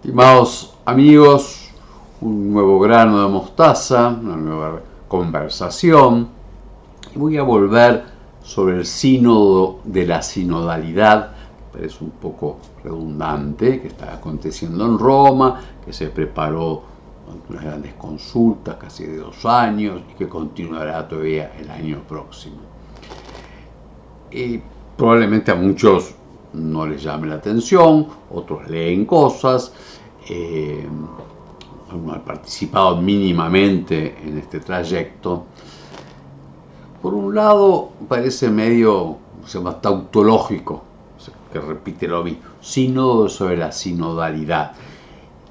Estimados amigos, un nuevo grano de mostaza, una nueva conversación. Y voy a volver sobre el sínodo de la sinodalidad, que parece un poco redundante, que está aconteciendo en Roma, que se preparó con unas grandes consultas, casi de 2 años, y que continuará todavía el año próximo. Probablemente a muchos no les llame la atención, otros leen cosas, algunos han participado mínimamente en este trayecto. Por un lado parece medio, se llama tautológico, que repite lo mismo, sínodo sobre la sinodalidad,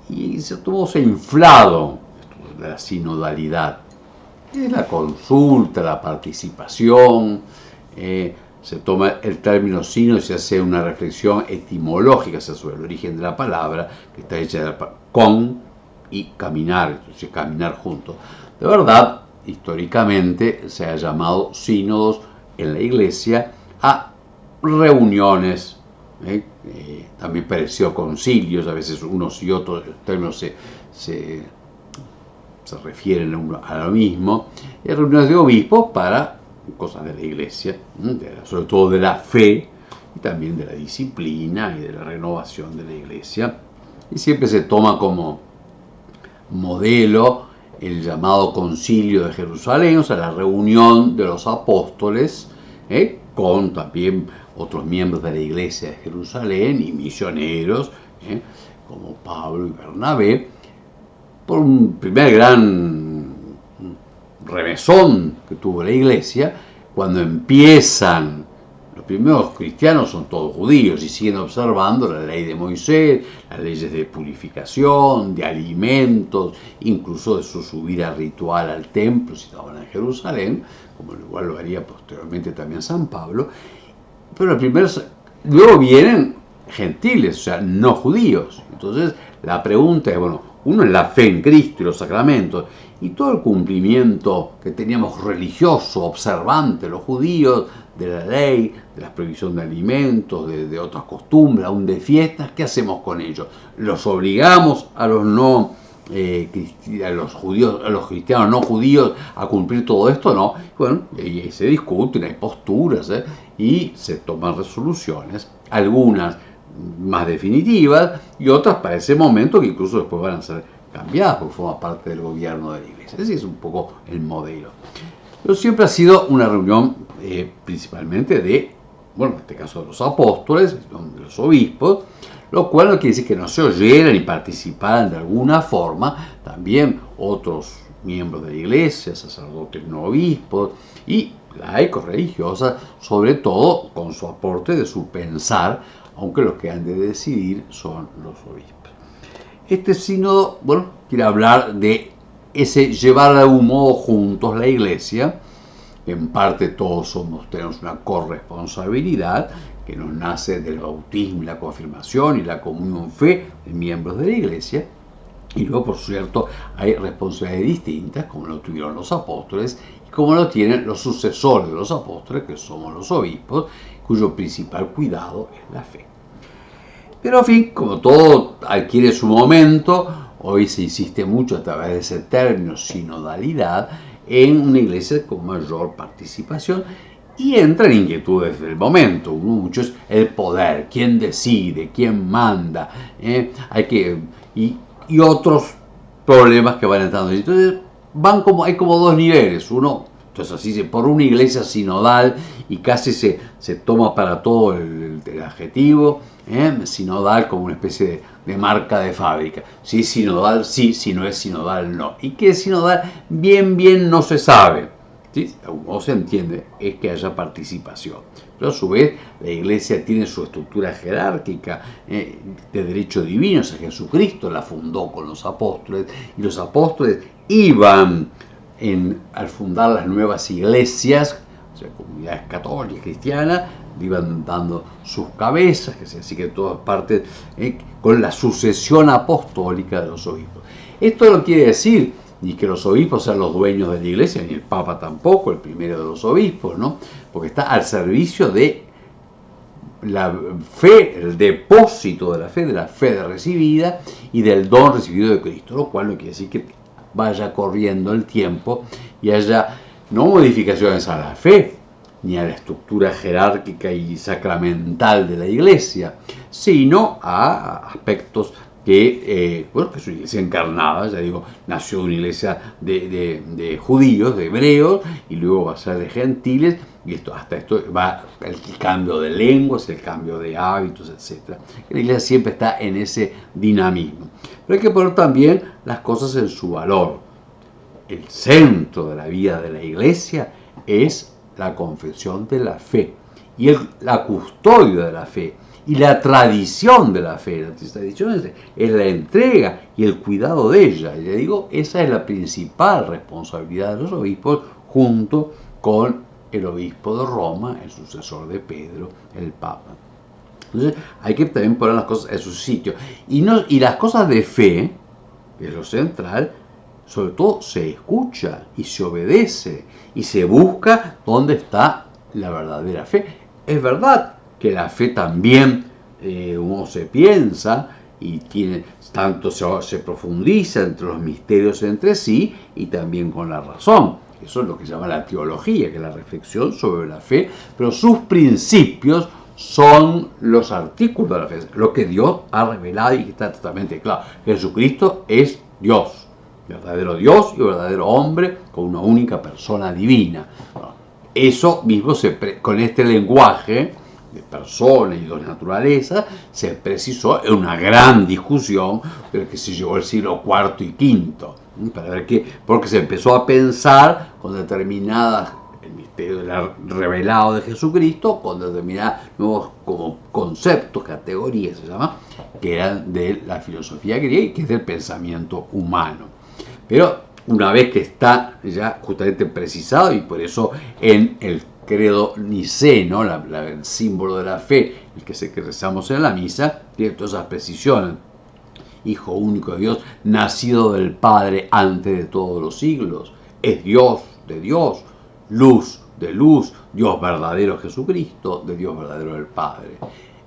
y se ha inflado esto de la sinodalidad, es la consulta, la participación. Se toma el término sínodo y se hace una reflexión etimológica sobre el origen de la palabra, que está hecha con y caminar, entonces caminar juntos. De verdad, históricamente se ha llamado sínodos en la Iglesia a reuniones, también pareció concilios, a veces unos y otros términos se refieren a lo mismo, y reuniones de obispos para cosas de la Iglesia, sobre todo de la fe y también de la disciplina y de la renovación de la Iglesia. Y siempre se toma como modelo el llamado Concilio de Jerusalén, o sea, la reunión de los apóstoles, con también otros miembros de la Iglesia de Jerusalén y misioneros, como Pablo y Bernabé, por un primer gran remesón que tuvo la Iglesia, cuando empiezan, los primeros cristianos son todos judíos y siguen observando la ley de Moisés, las leyes de purificación, de alimentos, incluso de su subida ritual al templo si estaban en Jerusalén, como igual lo haría posteriormente también San Pablo. Pero luego vienen gentiles, o sea, no judíos. Entonces la pregunta es, bueno, uno es la fe en Cristo y los sacramentos, y todo el cumplimiento que teníamos religioso, observante, los judíos, de la ley, de la prohibición de alimentos, de otras costumbres, aún de fiestas, ¿qué hacemos con ellos? ¿Los obligamos a los a los judíos, a los cristianos no judíos a cumplir todo esto? No. Bueno, y se discuten, hay posturas, y se toman resoluciones, algunas más definitivas y otras para ese momento que incluso después van a ser cambiadas porque forma parte del gobierno de la Iglesia. Ese es un poco el modelo. Pero siempre ha sido una reunión principalmente de, bueno, en este caso de los apóstoles, de los obispos, lo cual no quiere decir que no se oyeran y participaran de alguna forma también otros miembros de la Iglesia, sacerdotes no obispos y laicos religiosos, sobre todo con su aporte de su pensar, aunque los que han de decidir son los obispos. Este sínodo, bueno, quiere hablar de ese llevar de algún modo juntos la Iglesia. En parte todos tenemos una corresponsabilidad que nos nace del bautismo y la confirmación y la comunión fe de miembros de la Iglesia. Y luego, por cierto, hay responsabilidades distintas, como lo tuvieron los apóstoles y como lo tienen los sucesores de los apóstoles, que somos los obispos, cuyo principal cuidado es la fe. Pero en fin, como todo adquiere su momento, hoy se insiste mucho a través de ese término sinodalidad en una iglesia con mayor participación y entran inquietudes del momento. Mucho es el poder, quién decide, quién manda, y otros problemas que van entrando. Entonces hay como dos niveles. Uno, entonces así por una iglesia sinodal, y casi se toma para todo el adjetivo, sinodal como una especie de marca de fábrica. Si es sinodal, sí, si no es sinodal, no. ¿Y qué es sinodal? Bien no se sabe. ¿Sí? Como se entiende, es que haya participación. Pero a su vez, la Iglesia tiene su estructura jerárquica de derecho divino. O sea, Jesucristo la fundó con los apóstoles, y los apóstoles iban al fundar las nuevas iglesias, o sea, comunidades católicas, cristianas, iban dando sus cabezas, así que todas partes, con la sucesión apostólica de los obispos. Esto no quiere decir ni que los obispos sean los dueños de la iglesia, ni el Papa tampoco, el primero de los obispos, ¿no? Porque está al servicio de la fe, el depósito de la fe recibida y del don recibido de Cristo, lo cual no quiere decir que vaya corriendo el tiempo y haya no modificaciones a la fe, ni a la estructura jerárquica y sacramental de la Iglesia, sino a aspectos que es una iglesia encarnada, ya digo, nació de una iglesia de judíos, de hebreos, y luego va a ser de gentiles, y hasta esto va el cambio de lenguas, el cambio de hábitos, etc. La iglesia siempre está en ese dinamismo. Pero hay que poner también las cosas en su valor. El centro de la vida de la iglesia es la confesión de la fe y la custodia de la fe y la tradición de la fe. La tradición es la entrega y el cuidado de ella. Y le digo, esa es la principal responsabilidad de los obispos, junto con el obispo de Roma, el sucesor de Pedro, el Papa. Entonces hay que también poner las cosas en su sitio. Y las cosas de fe, que es lo central, sobre todo se escucha y se obedece y se busca dónde está la verdadera fe. Es verdad que la fe también uno se piensa y tanto se profundiza entre los misterios entre sí y también con la razón. Eso es lo que se llama la teología, que es la reflexión sobre la fe, pero sus principios son los artículos de la fe, lo que Dios ha revelado y que está totalmente claro. Jesucristo es Dios, verdadero Dios y verdadero hombre, con una única persona divina. Eso mismo con este lenguaje de persona y de naturaleza se precisó en una gran discusión que se llevó el siglo IV y V, para ver porque se empezó a pensar con determinadas, el misterio revelado de Jesucristo, con determinados nuevos como conceptos, categorías se llama, que eran de la filosofía griega y que es del pensamiento humano. Pero una vez que está ya justamente precisado, y por eso en el credo niceno, el símbolo de la fe, el que rezamos en la misa, tiene todas esas precisiones. Hijo único de Dios, nacido del Padre antes de todos los siglos, es Dios de Dios, luz de luz, Dios verdadero Jesucristo, de Dios verdadero el Padre.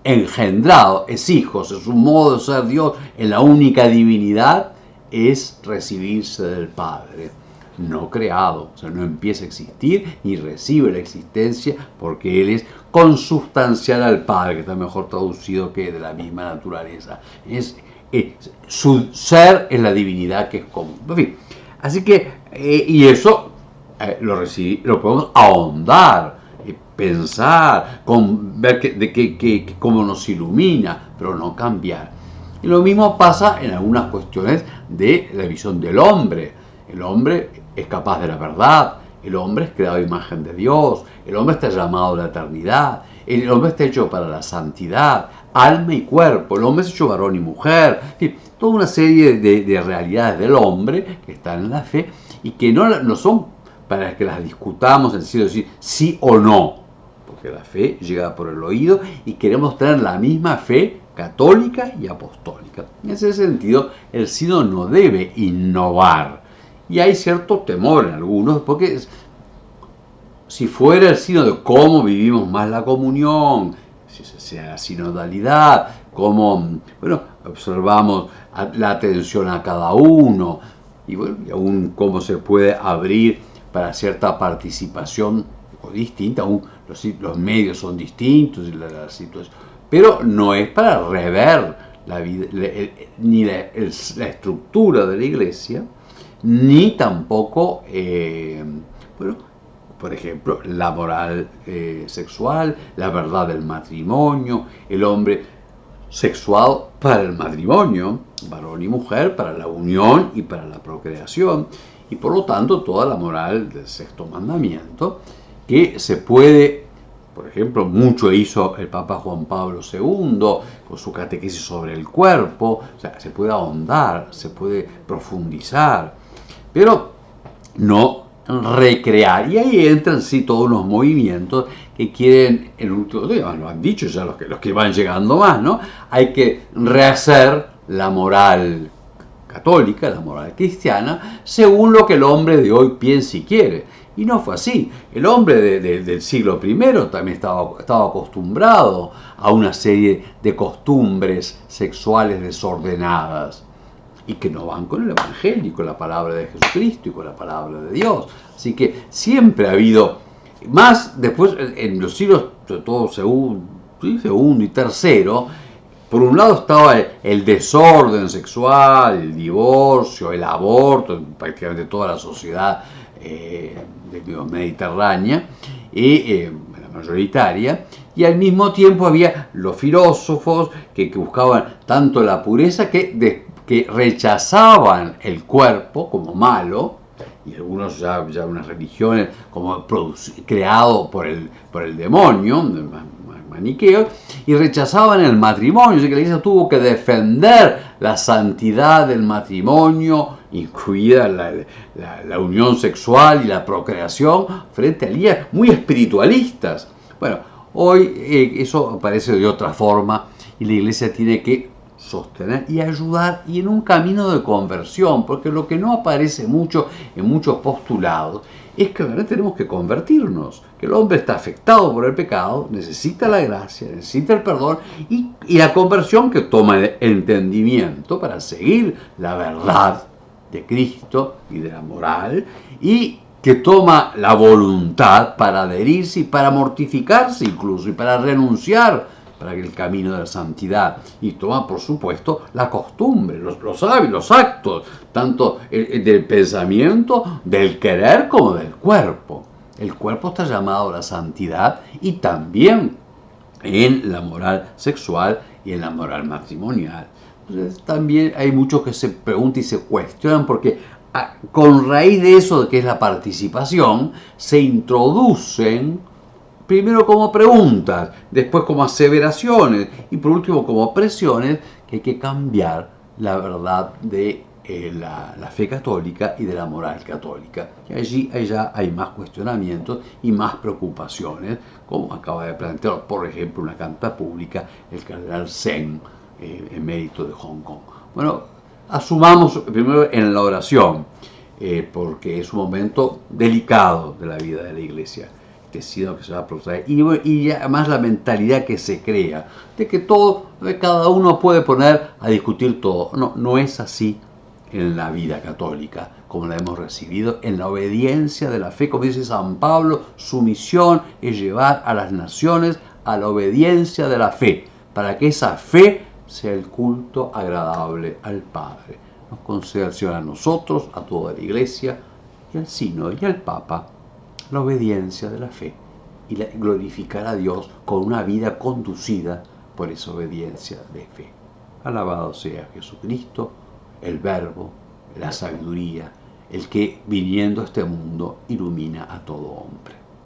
Engendrado, es hijo, es un modo de ser Dios en la única divinidad, es recibirse del Padre, no creado, o sea, no empieza a existir ni recibe la existencia porque Él es consubstancial al Padre, que está mejor traducido que de la misma naturaleza. Su ser es la divinidad que es común. En fin, así que, y eso lo podemos ahondar, pensar, ver cómo nos ilumina, pero no cambiar. Y lo mismo pasa en algunas cuestiones de la visión del hombre. El hombre es capaz de la verdad, el hombre es creado a imagen de Dios, el hombre está llamado a la eternidad, el hombre está hecho para la santidad, alma y cuerpo, el hombre es hecho varón y mujer, en fin, toda una serie de realidades del hombre que están en la fe y que no son para que las discutamos en el sentido de decir sí o no, porque la fe llega por el oído y queremos tener la misma fe católica y apostólica. En ese sentido, el sínodo no debe innovar. Y hay cierto temor en algunos, porque si fuera el sínodo de cómo vivimos más la comunión, si sea la sinodalidad, cómo observamos la atención a cada uno, y aún cómo se puede abrir para cierta participación distinta, aún los medios son distintos y la situación. Pero no es para rever la vida, ni la estructura de la iglesia, ni tampoco, por ejemplo, la moral sexual, la verdad del matrimonio, el hombre sexual para el matrimonio, varón y mujer, para la unión y para la procreación, y por lo tanto toda la moral del sexto mandamiento, que se puede. Por ejemplo, mucho hizo el Papa Juan Pablo II con su catequesis sobre el cuerpo. O sea, se puede ahondar, se puede profundizar, pero no recrear. Y ahí entran sí todos unos movimientos que quieren, en último tiempo, lo han dicho ya los que van llegando más, ¿no? Hay que rehacer la moral católica, la moral cristiana, según lo que el hombre de hoy piensa y quiere. Y no fue así. El hombre del siglo I también estaba acostumbrado a una serie de costumbres sexuales desordenadas y que no van con el Evangelio y con la palabra de Jesucristo y con la palabra de Dios. Así que siempre ha habido, más después en los siglos, sobre todo segundo y tercero, por un lado estaba el desorden sexual, el divorcio, el aborto, en prácticamente toda la sociedad mediterránea, y la mayoritaria, y al mismo tiempo había los filósofos que buscaban tanto la pureza que rechazaban el cuerpo como malo, y algunos ya unas religiones como creado por el demonio, maniqueos, y rechazaban el matrimonio. Así que la Iglesia tuvo que defender la santidad del matrimonio, incluida la unión sexual y la procreación, frente a líderes muy espiritualistas. Bueno, hoy eso aparece de otra forma y la Iglesia tiene que sostener y ayudar y en un camino de conversión, porque lo que no aparece mucho en muchos postulados es que ahora tenemos que convertirnos, que el hombre está afectado por el pecado, necesita la gracia, necesita el perdón y la conversión que toma el entendimiento para seguir la verdad de Cristo y de la moral, y que toma la voluntad para adherirse y para mortificarse incluso y para renunciar para el camino de la santidad, y toma por supuesto la costumbre, los hábitos, los actos, tanto del pensamiento, del querer como del cuerpo. El cuerpo está llamado a la santidad y también en la moral sexual y en la moral matrimonial. Entonces, también hay muchos que se preguntan y se cuestionan porque con raíz de eso, de que es la participación, se introducen primero como preguntas, después como aseveraciones y por último como presiones, que hay que cambiar la verdad de la fe católica y de la moral católica. Y allí ya hay más cuestionamientos y más preocupaciones, como acaba de plantear, por ejemplo, una carta pública el cardenal Zen, emérito de Hong Kong. Bueno, asumamos primero en la oración, porque es un momento delicado de la vida de la Iglesia, que se va a proceder, y además la mentalidad que se crea de que cada uno puede poner a discutir todo. No es así en la vida católica como la hemos recibido, en la obediencia de la fe. Como dice San Pablo, su misión es llevar a las naciones a la obediencia de la fe, para que esa fe sea el culto agradable al Padre. Nos concede el Señor a nosotros, a toda la Iglesia y al Sínodo y al Papa la obediencia de la fe y glorificar a Dios con una vida conducida por esa obediencia de fe. Alabado sea Jesucristo, el Verbo, la sabiduría, el que viniendo a este mundo ilumina a todo hombre.